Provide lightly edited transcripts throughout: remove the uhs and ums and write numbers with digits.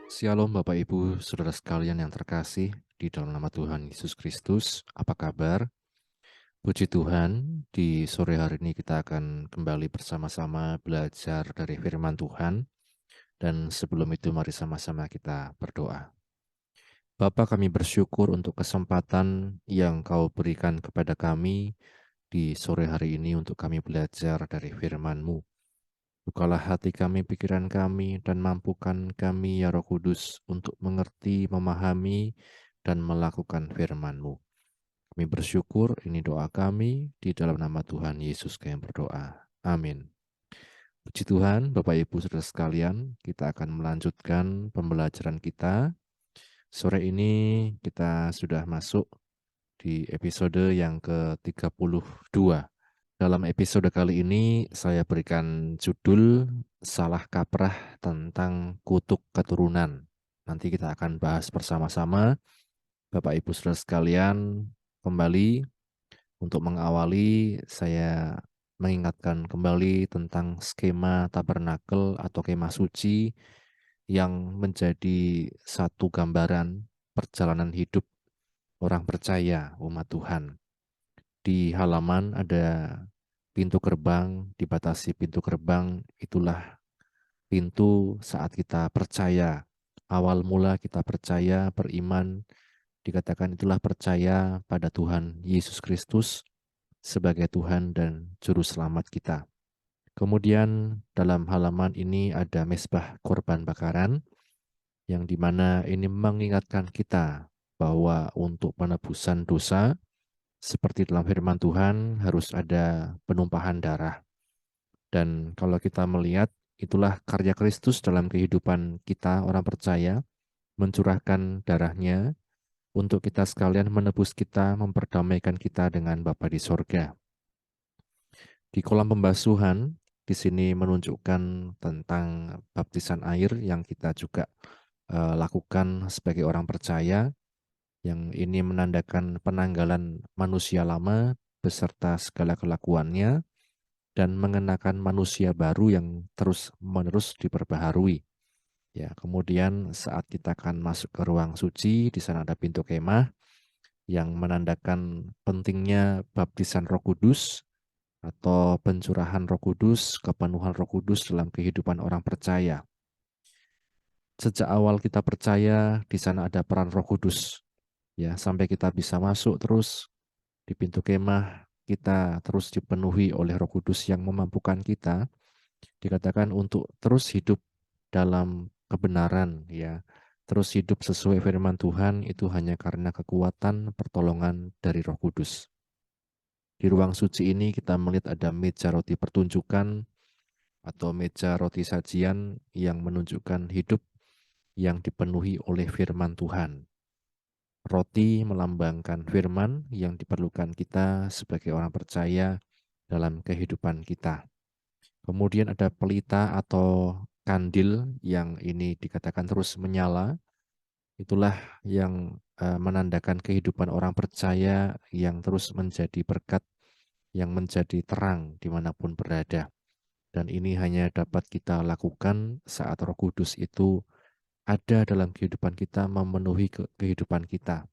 Shalom Bapak Ibu, Saudara sekalian yang terkasih di dalam nama Tuhan Yesus Kristus. Apa kabar? Puji Tuhan, di sore hari ini kita akan kembali bersama-sama belajar dari firman Tuhan. Dan sebelum itu mari sama-sama kita berdoa. Bapa, kami bersyukur untuk kesempatan yang Kau berikan kepada kami di sore hari ini untuk kami belajar dari firman-Mu. Bukalah hati kami, pikiran kami, dan mampukan kami, ya Roh Kudus, untuk mengerti, memahami, dan melakukan firman-Mu. Kami bersyukur, ini doa kami, di dalam nama Tuhan Yesus kami berdoa. Amin. Puji Tuhan, Bapak Ibu Saudara sekalian, kita akan melanjutkan pembelajaran kita. Sore ini kita sudah masuk di episode yang ke-32. Dalam episode kali ini saya berikan judul Salah Kaprah tentang Kutuk Keturunan. Nanti kita akan bahas bersama-sama. Bapak Ibu Saudara sekalian, kembali untuk mengawali saya mengingatkan kembali tentang skema tabernakel atau kemah suci yang menjadi satu gambaran perjalanan hidup orang percaya umat Tuhan. Di halaman ada pintu gerbang, dibatasi pintu gerbang, itulah pintu saat kita percaya. Awal mula kita percaya, beriman, dikatakan itulah percaya pada Tuhan Yesus Kristus sebagai Tuhan dan Juru Selamat kita. Kemudian dalam halaman ini ada mezbah korban bakaran, yang dimana ini mengingatkan kita bahwa untuk penebusan dosa, seperti dalam firman Tuhan, harus ada penumpahan darah. Dan kalau kita melihat, itulah karya Kristus dalam kehidupan kita orang percaya, mencurahkan darahnya untuk kita sekalian menebus kita, memperdamaikan kita dengan Bapa di sorga. Di kolam pembasuhan, di sini menunjukkan tentang baptisan air yang kita juga lakukan sebagai orang percaya, yang ini menandakan penanggalan manusia lama beserta segala kelakuannya dan mengenakan manusia baru yang terus-menerus diperbaharui. Ya, kemudian saat kita akan masuk ke ruang suci, di sana ada pintu kemah yang menandakan pentingnya baptisan Roh Kudus atau pencurahan Roh Kudus, kepenuhan Roh Kudus dalam kehidupan orang percaya. Sejak awal kita percaya, di sana ada peran Roh Kudus. Ya, sampai kita bisa masuk terus di pintu kemah, kita terus dipenuhi oleh Roh Kudus yang memampukan kita, dikatakan untuk terus hidup dalam kebenaran, ya. Terus hidup sesuai firman Tuhan itu hanya karena kekuatan pertolongan dari Roh Kudus. Di ruang suci ini kita melihat ada meja roti pertunjukan atau meja roti sajian yang menunjukkan hidup yang dipenuhi oleh firman Tuhan. Roti melambangkan firman yang diperlukan kita sebagai orang percaya dalam kehidupan kita. Kemudian ada pelita atau kandil yang ini dikatakan terus menyala. Itulah yang menandakan kehidupan orang percaya yang terus menjadi berkat, yang menjadi terang dimanapun berada. Dan ini hanya dapat kita lakukan saat Roh Kudus itu ada dalam kehidupan kita, memenuhi kehidupan kita.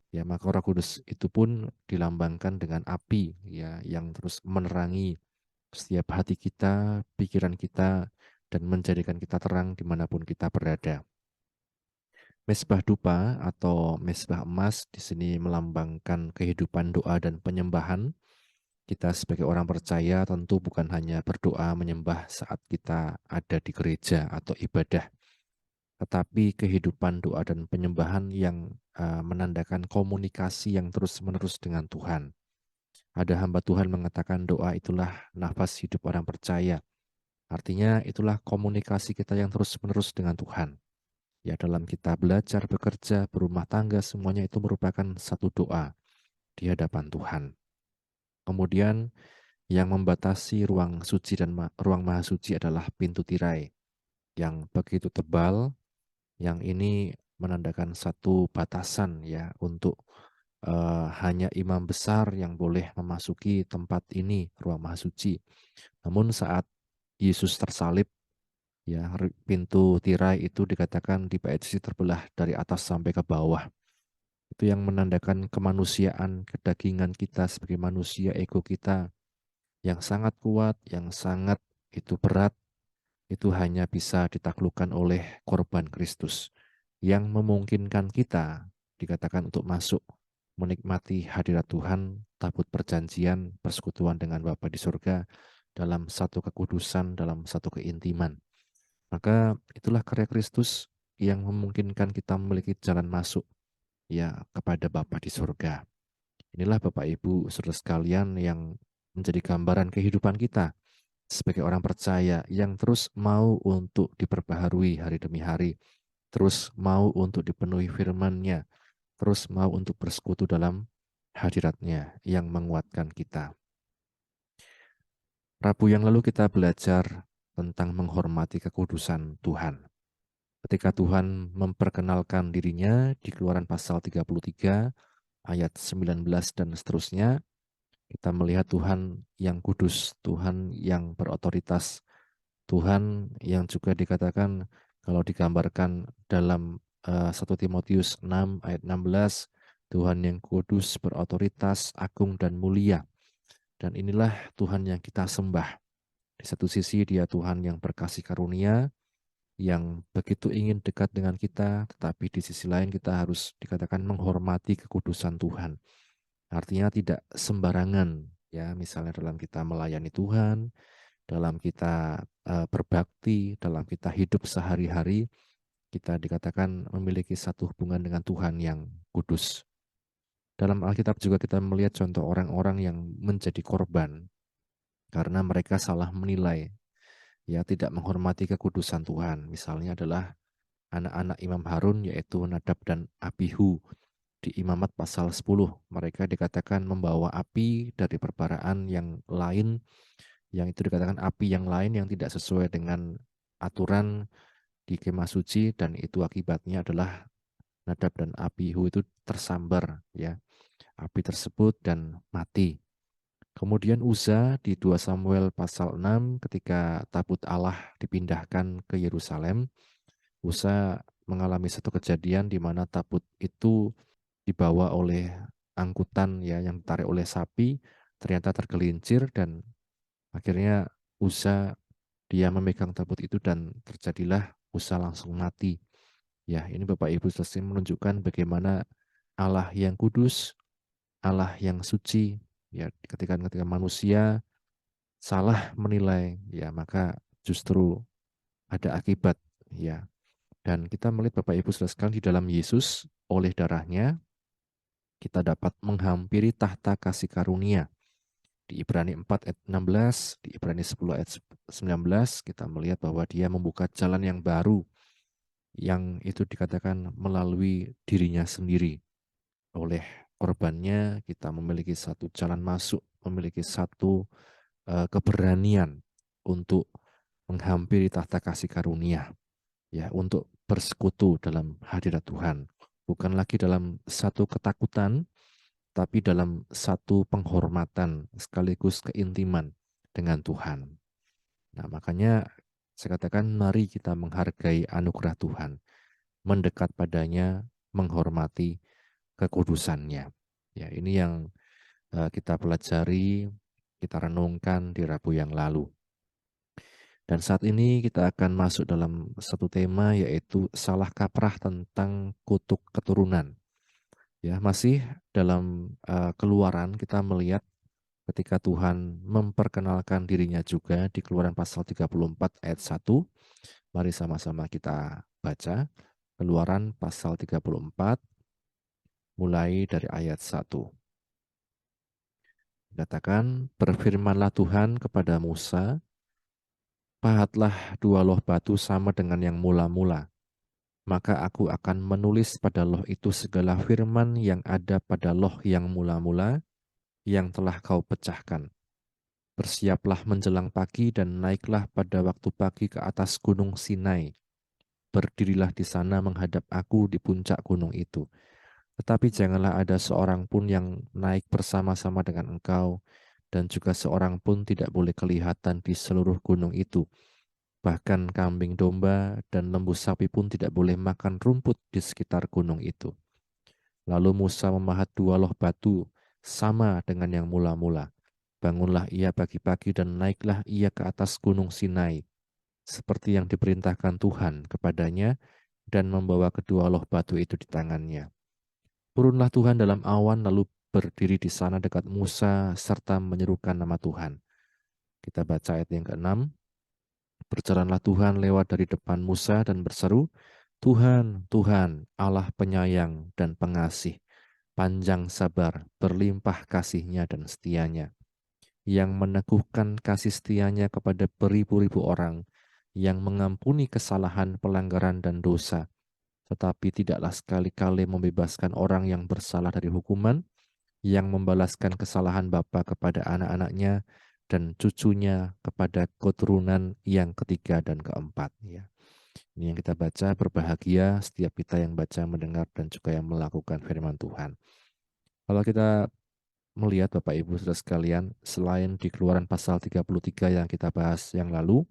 Ya, maka Roh Kudus itu pun dilambangkan dengan api, ya, yang terus menerangi setiap hati kita, pikiran kita, dan menjadikan kita terang dimanapun kita berada. Mezbah dupa atau mezbah emas di sini melambangkan kehidupan doa dan penyembahan. Kita sebagai orang percaya tentu bukan hanya berdoa menyembah saat kita ada di gereja atau ibadah, tetapi kehidupan doa dan penyembahan yang menandakan komunikasi yang terus-menerus dengan Tuhan. Ada hamba Tuhan mengatakan doa itulah nafas hidup orang percaya. Artinya itulah komunikasi kita yang terus-menerus dengan Tuhan. Ya, dalam kita belajar, bekerja, berumah tangga, semuanya itu merupakan satu doa di hadapan Tuhan. Kemudian yang membatasi ruang suci dan ruang maha suci adalah pintu tirai yang begitu tebal, yang ini menandakan satu batasan ya untuk hanya imam besar yang boleh memasuki tempat ini, ruang maha suci. Namun saat Yesus tersalib, Ya, pintu tirai itu dikatakan di bait sisi terbelah dari atas sampai ke bawah. Itu yang menandakan kemanusiaan, kedagingan kita sebagai manusia, ego kita yang sangat kuat, yang sangat itu berat, itu hanya bisa ditaklukkan oleh korban Kristus yang memungkinkan kita dikatakan untuk masuk menikmati hadirat Tuhan, tabut perjanjian, persekutuan dengan Bapa di surga dalam satu kekudusan, dalam satu keintiman. Maka itulah karya Kristus yang memungkinkan kita memiliki jalan masuk ya kepada Bapa di surga. Inilah Bapak Ibu saudara sekalian yang menjadi gambaran kehidupan kita sebagai orang percaya yang terus mau untuk diperbaharui hari demi hari, terus mau untuk dipenuhi firman-Nya, terus mau untuk bersekutu dalam hadirat-Nya yang menguatkan kita. Rabu yang lalu kita belajar tentang menghormati kekudusan Tuhan. Ketika Tuhan memperkenalkan dirinya di Keluaran pasal 33 ayat 19 dan seterusnya, kita melihat Tuhan yang kudus, Tuhan yang berotoritas, Tuhan yang juga dikatakan kalau digambarkan dalam 1 Timotius 6 ayat 16, Tuhan yang kudus, berotoritas, agung dan mulia. Dan inilah Tuhan yang kita sembah. Di satu sisi dia Tuhan yang berkasih karunia, yang begitu ingin dekat dengan kita, tetapi di sisi lain kita harus dikatakan menghormati kekudusan Tuhan. Artinya tidak sembarangan, ya, misalnya dalam kita melayani Tuhan, dalam kita berbakti, dalam kita hidup sehari-hari, kita dikatakan memiliki satu hubungan dengan Tuhan yang kudus. Dalam Alkitab juga kita melihat contoh orang-orang yang menjadi korban karena mereka salah menilai, ya, tidak menghormati kekudusan Tuhan. Misalnya adalah anak-anak Imam Harun yaitu Nadab dan Abihu di Imamat pasal 10. Mereka dikatakan membawa api dari perbaraan yang lain, yang itu dikatakan api yang lain yang tidak sesuai dengan aturan di kemah suci, dan itu akibatnya adalah Nadab dan Abihu itu tersambar ya api tersebut dan mati. Kemudian Uza di 2 Samuel pasal 6 ketika tabut Allah dipindahkan ke Yerusalem, Uza mengalami satu kejadian di mana tabut itu dibawa oleh angkutan ya yang ditarik oleh sapi, ternyata tergelincir dan akhirnya Uza dia memegang tabut itu dan terjadilah Uza langsung mati. Ya, ini Bapak Ibu selesai menunjukkan bagaimana Allah yang kudus, Allah yang suci, ya ketika manusia salah menilai, ya maka justru ada akibat, ya. Dan kita melihat Bapak Ibu saudara sekalian di dalam Yesus oleh darahnya kita dapat menghampiri tahta kasih karunia. Di Ibrani 4 ayat 16, di Ibrani 10 ayat 19 kita melihat bahwa dia membuka jalan yang baru yang itu dikatakan melalui dirinya sendiri. Oleh korbannya kita memiliki satu jalan masuk, memiliki satu keberanian untuk menghampiri tahta kasih karunia, ya, untuk bersekutu dalam hadirat Tuhan. Bukan lagi dalam satu ketakutan, tapi dalam satu penghormatan sekaligus keintiman dengan Tuhan. Nah, makanya saya katakan mari kita menghargai anugerah Tuhan, mendekat padanya, menghormati kekudusannya. Ya, ini yang kita pelajari, kita renungkan di Rabu yang lalu. Dan saat ini kita akan masuk dalam satu tema yaitu salah kaprah tentang kutuk keturunan. Ya, masih dalam Keluaran kita melihat ketika Tuhan memperkenalkan dirinya juga di Keluaran pasal 34 ayat 1. Mari sama-sama kita baca. Keluaran pasal 34 mulai dari ayat 1. Dikatakan, berfirmanlah Tuhan kepada Musa, pahatlah dua loh batu sama dengan yang mula-mula. Maka aku akan menulis pada loh itu segala firman yang ada pada loh yang mula-mula yang telah kau pecahkan. Bersiaplah menjelang pagi dan naiklah pada waktu pagi ke atas gunung Sinai. Berdirilah di sana menghadap aku di puncak gunung itu. Tetapi janganlah ada seorang pun yang naik bersama-sama dengan engkau, dan juga seorang pun tidak boleh kelihatan di seluruh gunung itu, Bahkan kambing domba dan lembu sapi pun tidak boleh makan rumput di sekitar gunung itu. Lalu Musa memahat 2 loh batu, sama dengan yang mula-mula. Bangunlah ia pagi-pagi dan naiklah ia ke atas gunung Sinai, seperti yang diperintahkan Tuhan kepadanya, dan membawa kedua loh batu itu di tangannya. Turunlah Tuhan dalam awan, lalu berdiri di sana dekat Musa, serta menyerukan nama Tuhan. Kita baca ayat yang ke-6. Berjalanlah Tuhan lewat dari depan Musa dan berseru, Tuhan, Tuhan, Allah penyayang dan pengasih, panjang sabar, berlimpah kasihnya dan setianya, yang meneguhkan kasih setianya kepada beribu-ribu orang, yang mengampuni kesalahan, pelanggaran, dan dosa, tetapi tidaklah sekali-kali membebaskan orang yang bersalah dari hukuman, yang membalaskan kesalahan bapa kepada anak-anaknya, dan cucunya kepada keturunan yang ketiga dan keempat. Ya. Ini yang kita baca, berbahagia setiap kita yang baca, mendengar, dan juga yang melakukan firman Tuhan. Kalau kita melihat Bapak Ibu Saudara sekalian, selain di Keluaran pasal 33 yang kita bahas yang lalu,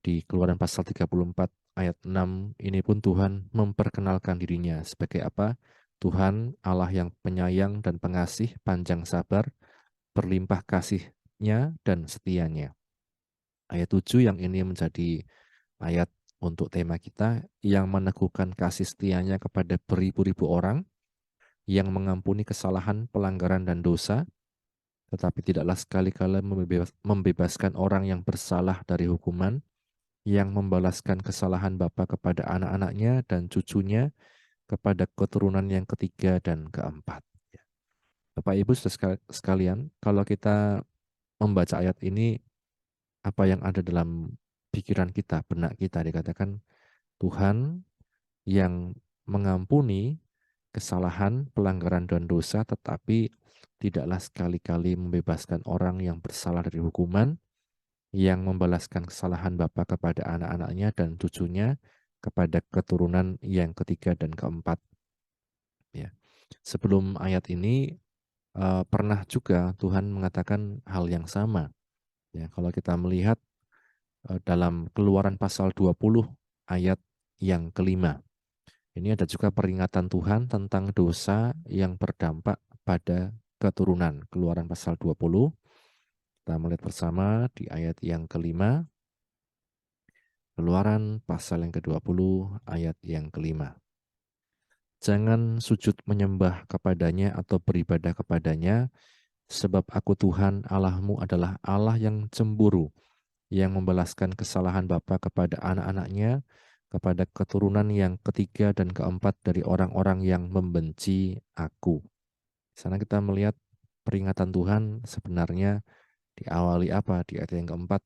di Keluaran pasal 34 ayat 6 ini pun Tuhan memperkenalkan dirinya sebagai apa? Tuhan Allah yang penyayang dan pengasih, panjang sabar, berlimpah kasihnya dan setianya. Ayat 7 yang ini menjadi ayat untuk tema kita, yang meneguhkan kasih setianya kepada beribu-ribu orang, yang mengampuni kesalahan, pelanggaran, dan dosa, tetapi tidaklah sekali-kali membebaskan orang yang bersalah dari hukuman, yang membalaskan kesalahan bapa kepada anak-anaknya dan cucunya kepada keturunan yang ketiga dan keempat. Ya. Bapak Ibu sekalian, kalau kita membaca ayat ini, apa yang ada dalam pikiran kita, benak kita, dikatakan Tuhan yang mengampuni kesalahan, pelanggaran, dan dosa, tetapi tidaklah sekali-kali membebaskan orang yang bersalah dari hukuman, yang membalaskan kesalahan bapa kepada anak-anaknya dan cucunya kepada keturunan yang ketiga dan keempat. Ya. Sebelum ayat ini pernah juga Tuhan mengatakan hal yang sama. Ya, kalau kita melihat dalam Keluaran pasal 20 ayat yang kelima. Ini ada juga peringatan Tuhan tentang dosa yang berdampak pada keturunan. Keluaran pasal 20. Kita melihat bersama di ayat yang kelima. Keluaran pasal yang ke-20 ayat yang kelima. Jangan sujud menyembah kepadanya atau beribadah kepadanya, sebab aku Tuhan Allahmu adalah Allah yang cemburu, yang membalaskan kesalahan bapa kepada anak-anaknya, kepada keturunan yang ketiga dan keempat dari orang-orang yang membenci aku. Di sana kita melihat peringatan Tuhan sebenarnya diawali apa? Di ayat yang keempat,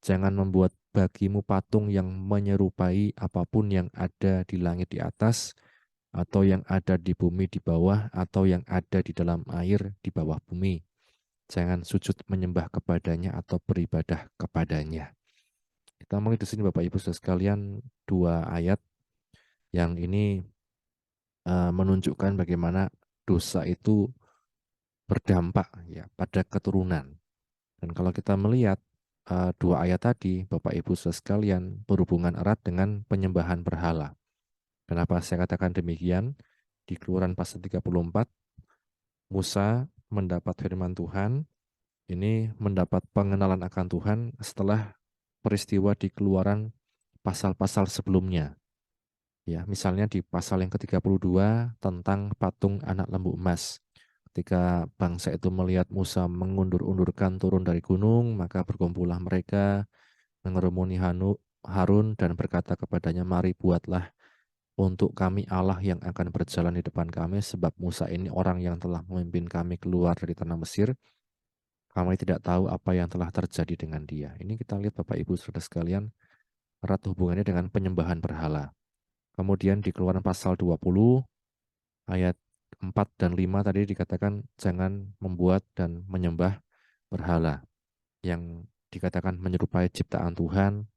jangan membuat bagimu patung yang menyerupai apapun yang ada di langit di atas, atau yang ada di bumi di bawah, atau yang ada di dalam air di bawah bumi. Jangan sujud menyembah kepadanya atau beribadah kepadanya. Kita melihat di sini Bapak Ibu Saudara sekalian, 2 ayat yang ini menunjukkan bagaimana dosa itu berdampak ya pada keturunan. Dan kalau kita melihat 2 ayat tadi, Bapak Ibu Saudara sekalian, berhubungan erat dengan penyembahan berhala. Kenapa saya katakan demikian? Di Keluaran pasal 34, Musa mendapat firman Tuhan, ini mendapat pengenalan akan Tuhan setelah peristiwa di Keluaran pasal-pasal sebelumnya. Ya, misalnya di pasal yang ke-32 tentang patung anak lembu emas. Ketika bangsa itu melihat Musa mengundur-undurkan turun dari gunung, maka berkumpullah mereka mengerumuni Harun dan berkata kepadanya, mari buatlah untuk kami Allah yang akan berjalan di depan kami, sebab Musa ini orang yang telah memimpin kami keluar dari tanah Mesir. Kami tidak tahu apa yang telah terjadi dengan dia. Ini kita lihat Bapak Ibu Saudara sekalian, erat hubungannya dengan penyembahan berhala. Kemudian di Keluaran pasal 20 ayat 4 dan 5 tadi dikatakan jangan membuat dan menyembah berhala yang dikatakan menyerupai ciptaan Tuhan,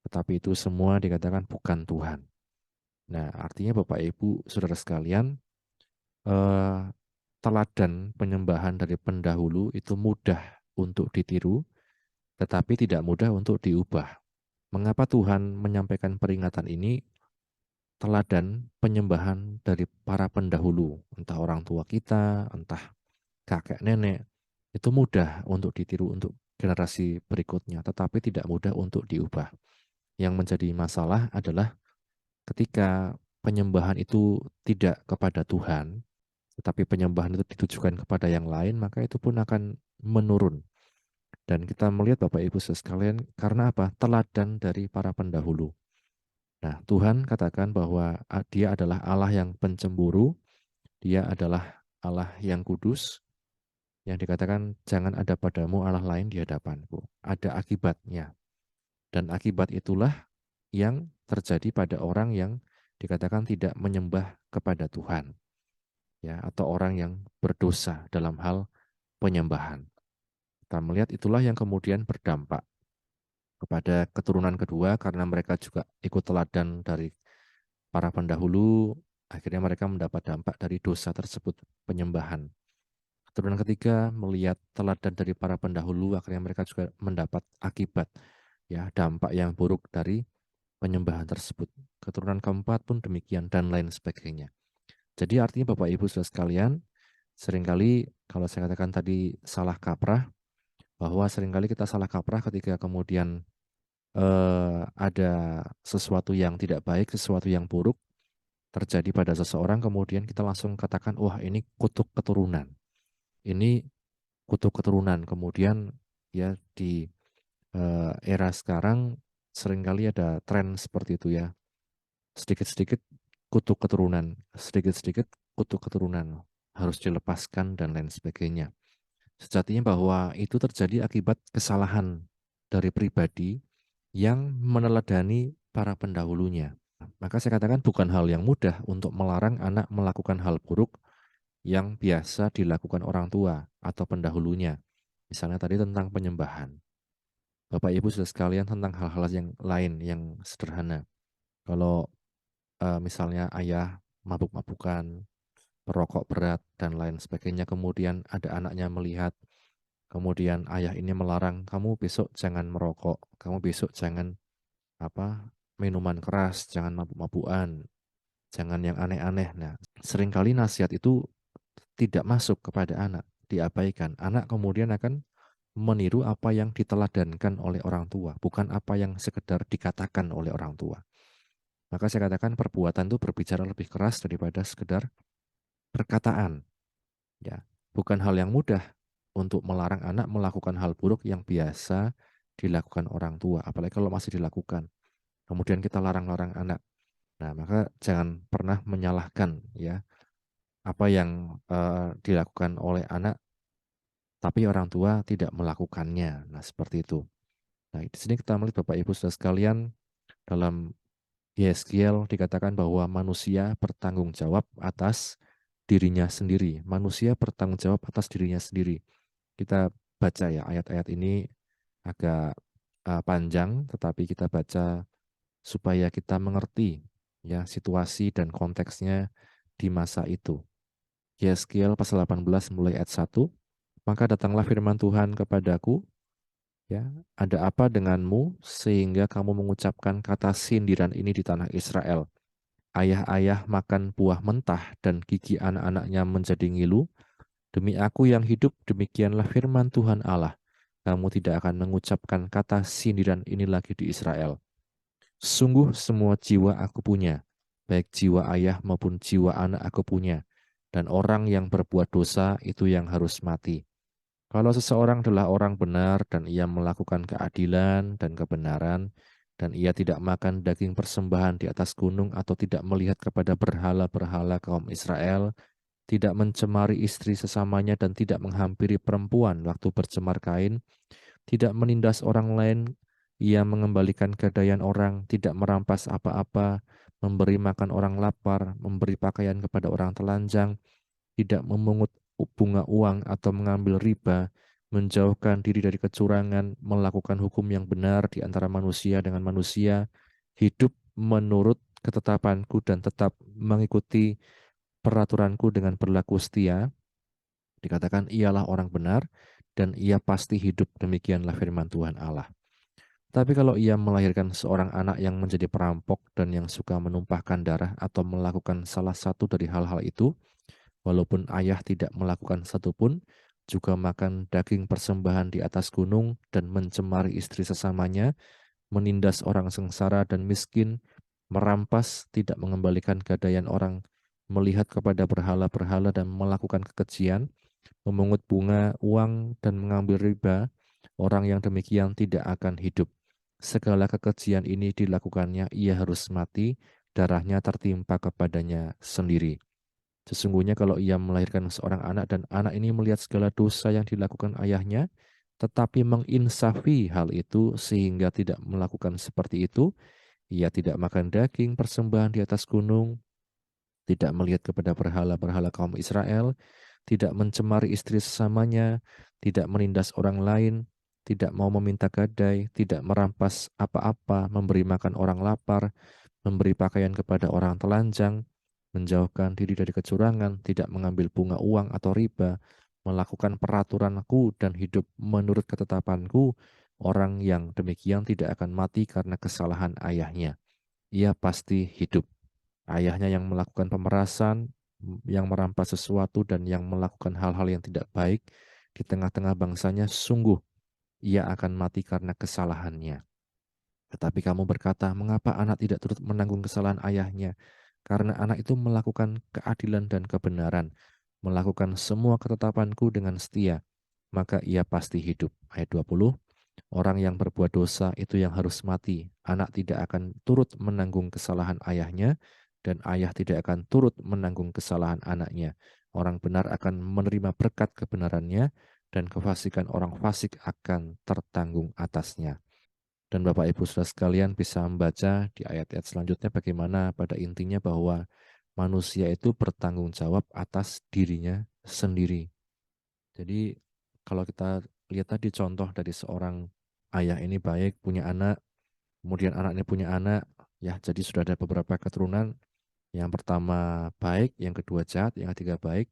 tetapi itu semua dikatakan bukan Tuhan. Nah, artinya Bapak Ibu Saudara sekalian, eh, teladan penyembahan dari pendahulu itu mudah untuk ditiru, tetapi tidak mudah untuk diubah. Mengapa Tuhan menyampaikan peringatan ini? Teladan penyembahan dari para pendahulu, entah orang tua kita, entah kakek nenek, itu mudah untuk ditiru untuk generasi berikutnya, tetapi tidak mudah untuk diubah. Yang menjadi masalah adalah ketika penyembahan itu tidak kepada Tuhan, tetapi penyembahan itu ditujukan kepada yang lain, maka itu pun akan menurun. Dan kita melihat Bapak Ibu sekalian, karena apa? Teladan dari para pendahulu. Nah, Tuhan katakan bahwa Dia adalah Allah yang pencemburu, Dia adalah Allah yang kudus, yang dikatakan jangan ada padamu Allah lain di hadapanku. Ada akibatnya. Dan akibat itulah yang terjadi pada orang yang dikatakan tidak menyembah kepada Tuhan, ya, atau orang yang berdosa dalam hal penyembahan. Kita melihat itulah yang kemudian berdampak kepada keturunan kedua karena mereka juga ikut teladan dari para pendahulu, akhirnya mereka mendapat dampak dari dosa tersebut, penyembahan. Keturunan ketiga melihat teladan dari para pendahulu, akhirnya mereka juga mendapat akibat, ya, dampak yang buruk dari penyembahan tersebut. Keturunan keempat pun demikian dan lain sebagainya. Jadi artinya Bapak Ibu Saudara sekalian, seringkali kalau saya katakan tadi salah kaprah, bahwa seringkali kita salah kaprah ketika kemudian ada sesuatu yang tidak baik, sesuatu yang buruk terjadi pada seseorang, kemudian kita langsung katakan, wah ini kutuk keturunan. Ini kutuk keturunan. Kemudian ya di era sekarang seringkali ada tren seperti itu ya. Sedikit-sedikit kutuk keturunan, sedikit-sedikit kutuk keturunan harus dilepaskan dan lain sebagainya. Sejatinya bahwa itu terjadi akibat kesalahan dari pribadi yang meneladani para pendahulunya. Maka saya katakan bukan hal yang mudah untuk melarang anak melakukan hal buruk yang biasa dilakukan orang tua atau pendahulunya. Misalnya tadi tentang penyembahan. Bapak Ibu sudah sekalian tentang hal-hal yang lain yang sederhana. Kalau misalnya ayah mabuk-mabukan, perokok berat dan lain sebagainya, kemudian ada anaknya melihat, kemudian ayah ini melarang, kamu besok jangan merokok, kamu besok jangan minuman keras, jangan mabuk-mabukan, jangan yang aneh-aneh. Nah, seringkali nasihat itu tidak masuk kepada anak, diabaikan. Anak kemudian akan meniru apa yang diteladankan oleh orang tua, bukan apa yang sekedar dikatakan oleh orang tua. Maka saya katakan perbuatan itu berbicara lebih keras daripada sekedar perkataan. Ya, bukan hal yang mudah untuk melarang anak melakukan hal buruk yang biasa dilakukan orang tua, apalagi kalau masih dilakukan. Kemudian kita larang-larang anak. Nah, maka jangan pernah menyalahkan ya apa yang dilakukan oleh anak, tapi orang tua tidak melakukannya. Nah, seperti itu. Nah, di sini kita melihat Bapak Ibu Saudara sekalian, dalam Yeskiel dikatakan bahwa manusia bertanggung jawab atas dirinya sendiri. Manusia bertanggung jawab atas dirinya sendiri. Kita baca ya ayat-ayat ini agak panjang, tetapi kita baca supaya kita mengerti ya situasi dan konteksnya di masa itu. Yeskiel pasal 18 mulai ayat 1. Maka datanglah firman Tuhan kepadaku, ya, ada apa denganmu sehingga kamu mengucapkan kata sindiran ini di tanah Israel? Ayah-ayah makan buah mentah dan gigi anak-anaknya menjadi ngilu. Demi aku yang hidup, demikianlah firman Tuhan Allah. Kamu tidak akan mengucapkan kata sindiran ini lagi di Israel. Sungguh semua jiwa aku punya, baik jiwa ayah maupun jiwa anak aku punya. Dan orang yang berbuat dosa itu yang harus mati. Kalau seseorang adalah orang benar dan ia melakukan keadilan dan kebenaran, dan ia tidak makan daging persembahan di atas gunung atau tidak melihat kepada berhala-berhala kaum Israel, tidak mencemari istri sesamanya dan tidak menghampiri perempuan waktu bercemar kain, tidak menindas orang lain, ia mengembalikan gadaian orang, tidak merampas apa-apa, memberi makan orang lapar, memberi pakaian kepada orang telanjang, tidak memungut bunga uang atau mengambil riba, menjauhkan diri dari kecurangan, melakukan hukum yang benar di antara manusia dengan manusia, hidup menurut ketetapanku dan tetap mengikuti peraturanku dengan berlaku setia, dikatakan ialah orang benar dan ia pasti hidup, demikianlah firman Tuhan Allah. Tetapi kalau ia melahirkan seorang anak yang menjadi perampok dan yang suka menumpahkan darah atau melakukan salah satu dari hal-hal itu, walaupun ayah tidak melakukan satupun, juga makan daging persembahan di atas gunung dan mencemari istri sesamanya, menindas orang sengsara dan miskin, merampas, tidak mengembalikan gadaian orang, melihat kepada berhala-berhala dan melakukan kekejian, memungut bunga, uang, dan mengambil riba, orang yang demikian tidak akan hidup. Segala kekejian ini dilakukannya, ia harus mati, darahnya tertimpa kepadanya sendiri. Sesungguhnya kalau ia melahirkan seorang anak dan anak ini melihat segala dosa yang dilakukan ayahnya, tetapi menginsafi hal itu sehingga tidak melakukan seperti itu, ia tidak makan daging persembahan di atas gunung, tidak melihat kepada berhala-berhala kaum Israel, tidak mencemari istri sesamanya, tidak menindas orang lain, tidak mau meminta gadai, tidak merampas apa-apa, memberi makan orang lapar, memberi pakaian kepada orang telanjang, menjauhkan diri dari kecurangan, tidak mengambil bunga uang atau riba, melakukan peraturanku dan hidup menurut ketetapanku, orang yang demikian tidak akan mati karena kesalahan ayahnya. Ia pasti hidup. Ayahnya yang melakukan pemerasan, yang merampas sesuatu dan yang melakukan hal-hal yang tidak baik di tengah-tengah bangsanya, sungguh ia akan mati karena kesalahannya. Tetapi kamu berkata, mengapa anak tidak turut menanggung kesalahan ayahnya? Karena anak itu melakukan keadilan dan kebenaran, melakukan semua ketetapanku dengan setia, maka ia pasti hidup. Ayat 20, orang yang berbuat dosa itu yang harus mati. Anak tidak akan turut menanggung kesalahan ayahnya, dan ayah tidak akan turut menanggung kesalahan anaknya. Orang benar akan menerima berkat kebenarannya, dan kefasikan orang fasik akan tertanggung atasnya. Dan Bapak Ibu Saudara sekalian bisa membaca di ayat-ayat selanjutnya bagaimana pada intinya bahwa manusia itu bertanggung jawab atas dirinya sendiri. Jadi kalau kita lihat tadi contoh dari seorang ayah ini baik, punya anak, kemudian anaknya punya anak, ya jadi sudah ada beberapa keturunan, yang pertama baik, yang kedua jahat, yang ketiga baik.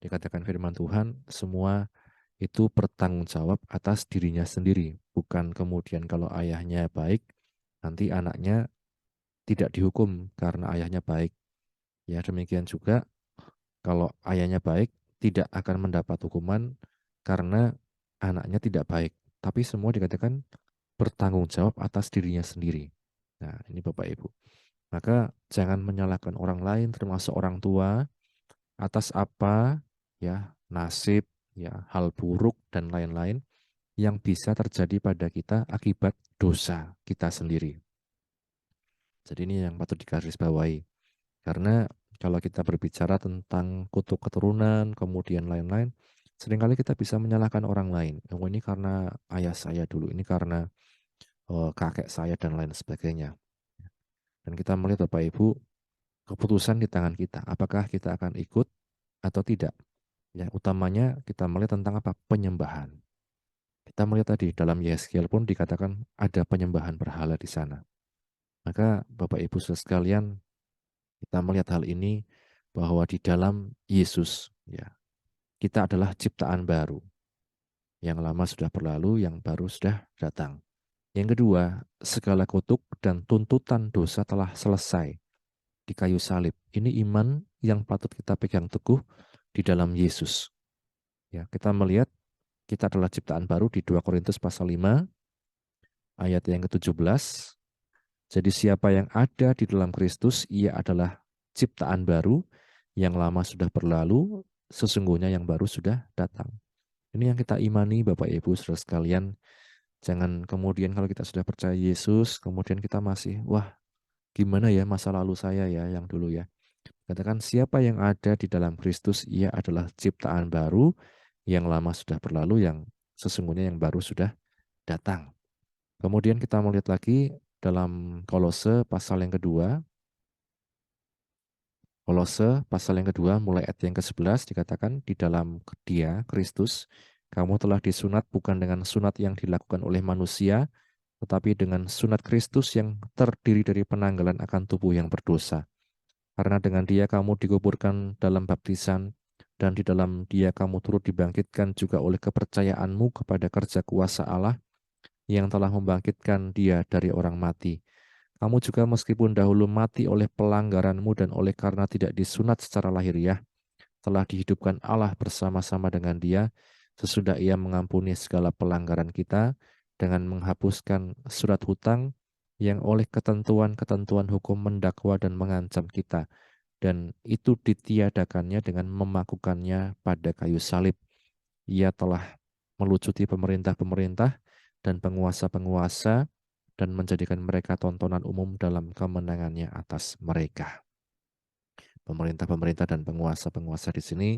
Dikatakan firman Tuhan, semua itu bertanggung jawab atas dirinya sendiri. Bukan kemudian kalau ayahnya baik, nanti anaknya tidak dihukum karena ayahnya baik. Ya demikian juga kalau ayahnya baik, tidak akan mendapat hukuman karena anaknya tidak baik. Tapi semua dikatakan bertanggung jawab atas dirinya sendiri. Nah ini Bapak Ibu. Maka jangan menyalahkan orang lain termasuk orang tua atas apa ya nasib, ya hal buruk dan lain-lain yang bisa terjadi pada kita akibat dosa kita sendiri. Jadi ini yang patut digarisbawahi. Karena kalau kita berbicara tentang kutuk keturunan, kemudian lain-lain, seringkali kita bisa menyalahkan orang lain. Oh, ini karena ayah saya dulu, ini karena kakek saya dan lain sebagainya. Dan kita melihat Bapak Ibu, keputusan di tangan kita. Apakah kita akan ikut atau tidak? Ya, utamanya kita melihat tentang apa? Penyembahan. Kita melihat tadi dalam Yeskiel pun dikatakan ada penyembahan berhala di sana. Maka Bapak Ibu saudara sekalian, kita melihat hal ini bahwa di dalam Yesus ya, kita adalah ciptaan baru. Yang lama sudah berlalu, yang baru sudah datang. Yang kedua, segala kutuk dan tuntutan dosa telah selesai di kayu salib. Ini iman yang patut kita pegang teguh di dalam Yesus. Ya, kita melihat kita adalah ciptaan baru di 2 Korintus pasal 5 ayat yang ke-17. Jadi siapa yang ada di dalam Kristus, ia adalah ciptaan baru, yang lama sudah berlalu, sesungguhnya yang baru sudah datang. Ini yang kita imani Bapak Ibu Saudara sekalian. Jangan kemudian kalau kita sudah percaya Yesus, kemudian kita masih, wah gimana ya masa lalu saya ya yang dulu ya. Katakan siapa yang ada di dalam Kristus, ia adalah ciptaan baru, yang lama sudah berlalu, yang sesungguhnya yang baru sudah datang. Kemudian kita melihat lagi dalam Kolose pasal yang kedua. Kolose pasal yang kedua mulai ayat yang ke-11 dikatakan di dalam Dia, Kristus, kamu telah disunat bukan dengan sunat yang dilakukan oleh manusia, tetapi dengan sunat Kristus yang terdiri dari penanggalan akan tubuh yang berdosa. Karena dengan Dia kamu dikuburkan dalam baptisan, dan di dalam Dia kamu turut dibangkitkan juga oleh kepercayaanmu kepada kerja kuasa Allah, yang telah membangkitkan dia dari orang mati. Kamu juga meskipun dahulu mati oleh pelanggaranmu dan oleh karena tidak disunat secara lahiriah, telah dihidupkan Allah bersama-sama dengan dia, sesudah ia mengampuni segala pelanggaran kita, dengan menghapuskan surat hutang yang oleh ketentuan-ketentuan hukum mendakwa dan mengancam kita, dan itu ditiadakannya dengan memakukannya pada kayu salib. Ia telah melucuti pemerintah-pemerintah dan penguasa-penguasa dan menjadikan mereka tontonan umum dalam kemenangannya atas mereka. Pemerintah-pemerintah dan penguasa-penguasa di sini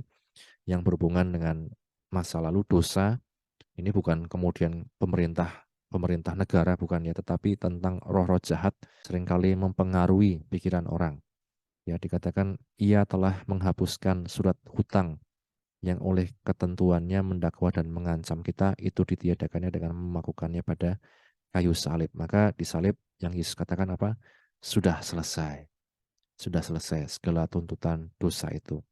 yang berhubungan dengan masa lalu dosa, ini bukan kemudian pemerintah negara bukan ya, tetapi tentang roh-roh jahat seringkali mempengaruhi pikiran orang. Ya, dikatakan ia telah menghapuskan surat hutang yang oleh ketentuannya mendakwa dan mengancam kita, itu ditiadakannya dengan memakukannya pada kayu salib. Maka di salib yang Yesus katakan apa? Sudah selesai. Sudah selesai segala tuntutan dosa itu.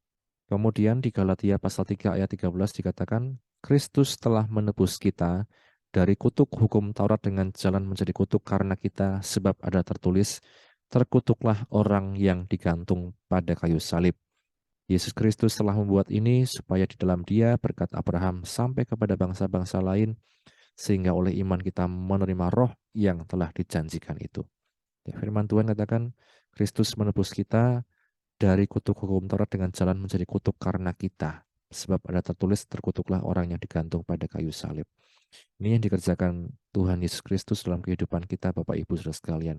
Kemudian di Galatia pasal 3 ayat 13 dikatakan, Kristus telah menebus kita dari kutuk hukum Taurat dengan jalan menjadi kutuk karena kita, sebab ada tertulis, terkutuklah orang yang digantung pada kayu salib. Yesus Kristus telah membuat ini supaya di dalam Dia berkat Abraham sampai kepada bangsa-bangsa lain, sehingga oleh iman kita menerima roh yang telah dijanjikan itu. Ya, firman Tuhan katakan, Kristus menebus kita dari kutuk hukum Taurat dengan jalan menjadi kutuk karena kita. Sebab ada tertulis, terkutuklah orang yang digantung pada kayu salib. Ini yang dikerjakan Tuhan Yesus Kristus dalam kehidupan kita, Bapak Ibu Saudara sekalian.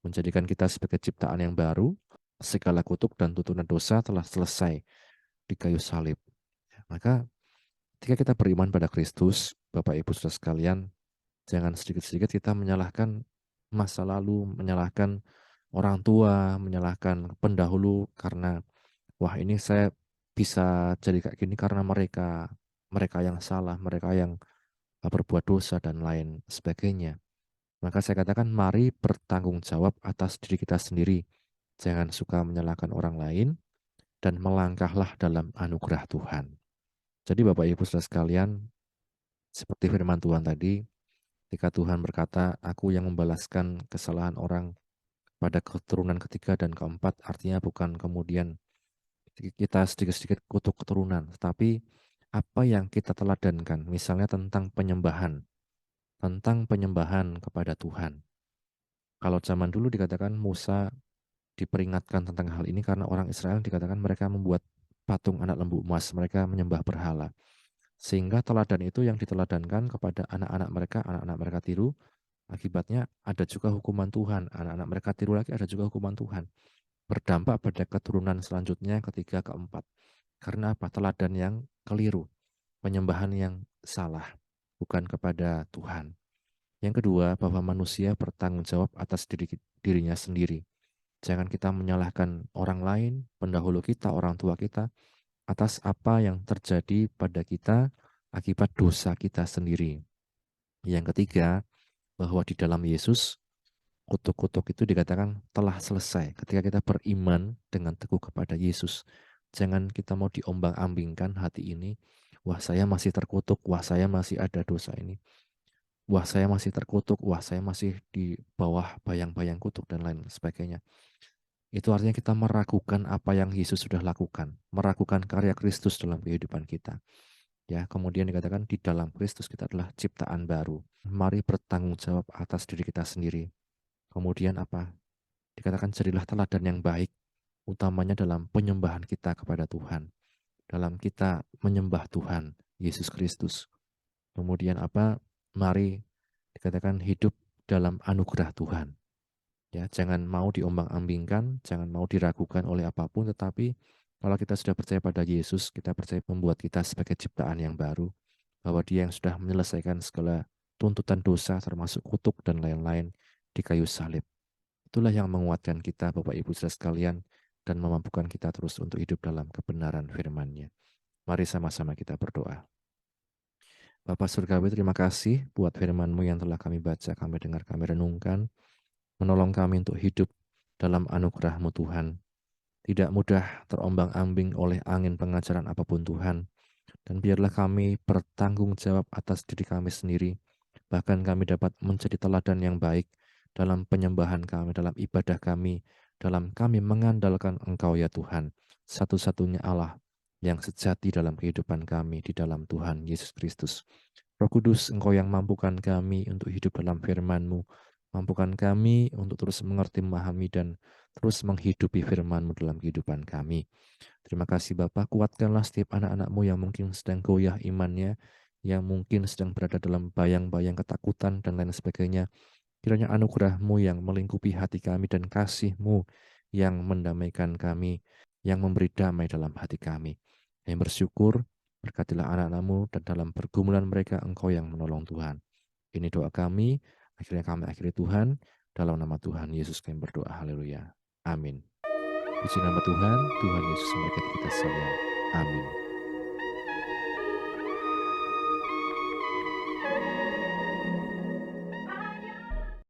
Menjadikan kita sebagai ciptaan yang baru, segala kutuk dan tuntunan dosa telah selesai di kayu salib. Maka ketika kita beriman pada Kristus, Bapak Ibu Saudara sekalian, jangan sedikit-sedikit kita menyalahkan masa lalu, menyalahkan orang tua, menyalahkan pendahulu karena wah ini saya bisa jadi kayak gini karena mereka, mereka yang salah, mereka yang berbuat dosa dan lain sebagainya. Maka saya katakan mari bertanggung jawab atas diri kita sendiri. Jangan suka menyalahkan orang lain dan melangkahlah dalam anugerah Tuhan. Jadi Bapak Ibu Saudara sekalian, seperti firman Tuhan tadi, ketika Tuhan berkata, aku yang membalaskan kesalahan orang pada keturunan ketiga dan keempat, artinya bukan kemudian kita sedikit-sedikit kutuk keturunan, tetapi apa yang kita teladankan, misalnya tentang penyembahan kepada Tuhan. Kalau zaman dulu dikatakan Musa diperingatkan tentang hal ini karena orang Israel dikatakan mereka membuat patung anak lembu emas, mereka menyembah berhala. Sehingga teladan itu yang diteladankan kepada anak-anak mereka tiru, akibatnya ada juga hukuman Tuhan, anak-anak mereka tiru lagi ada juga hukuman Tuhan. Berdampak pada keturunan selanjutnya ketiga, keempat. Karena apa? Teladan yang keliru, penyembahan yang salah, bukan kepada Tuhan. Yang kedua, bahwa manusia bertanggung jawab atas dirinya sendiri. Jangan kita menyalahkan orang lain, pendahulu kita, orang tua kita, atas apa yang terjadi pada kita akibat dosa kita sendiri. Yang ketiga, bahwa di dalam Yesus, kutuk-kutuk itu dikatakan telah selesai. Ketika kita beriman dengan teguh kepada Yesus, jangan kita mau diombang-ambingkan hati ini, wah saya masih terkutuk, wah saya masih ada dosa ini, wah saya masih terkutuk, wah saya masih di bawah bayang-bayang kutuk dan lain sebagainya. Itu artinya kita meragukan apa yang Yesus sudah lakukan, meragukan karya Kristus dalam kehidupan kita. Ya, kemudian dikatakan di dalam Kristus kita adalah ciptaan baru. Mari bertanggung jawab atas diri kita sendiri. Kemudian apa? Dikatakan jadilah teladan yang baik, utamanya dalam penyembahan kita kepada Tuhan. Dalam kita menyembah Tuhan, Yesus Kristus. Kemudian apa? Mari dikatakan hidup dalam anugerah Tuhan. Ya, jangan mau diombang-ambingkan, jangan mau diragukan oleh apapun, tetapi kalau kita sudah percaya pada Yesus, kita percaya membuat kita sebagai ciptaan yang baru, bahwa Dia yang sudah menyelesaikan segala tuntutan dosa, termasuk kutuk dan lain-lain di kayu salib. Itulah yang menguatkan kita, Bapak Ibu Saudara sekalian, dan memampukan kita terus untuk hidup dalam kebenaran firman-Nya. Mari sama-sama kita berdoa. Bapak Surgawi, terima kasih buat firman-Mu yang telah kami baca, kami dengar, kami renungkan. Menolong kami untuk hidup dalam anugerah-Mu Tuhan. Tidak mudah terombang-ambing oleh angin pengajaran apapun Tuhan. Dan biarlah kami bertanggung jawab atas diri kami sendiri Bahkan kami dapat menjadi teladan yang baik dalam penyembahan kami, dalam ibadah kami, dalam kami mengandalkan Engkau ya Tuhan, satu-satunya Allah yang sejati dalam kehidupan kami di dalam Tuhan Yesus Kristus. Roh Kudus, Engkau yang mampukan kami untuk hidup dalam firman-Mu, mampukan kami untuk terus mengerti, memahami, dan terus menghidupi firman-Mu dalam kehidupan kami. Terima kasih Bapa, kuatkanlah setiap anak-anak-Mu yang mungkin sedang goyah imannya, yang mungkin sedang berada dalam bayang-bayang ketakutan dan lain sebagainya. Kiranya anugerah-Mu yang melingkupi hati kami dan kasih-Mu yang mendamaikan kami, yang memberi damai dalam hati kami. Yang bersyukur, berkatilah anak-anak-Mu dan dalam pergumulan mereka Engkau yang menolong Tuhan. Ini doa kami, akhirnya kami akhiri Tuhan, dalam nama Tuhan Yesus kami berdoa, haleluya. Amin. Puji nama Tuhan, Tuhan Yesus memberkati kita sekalian. Amin.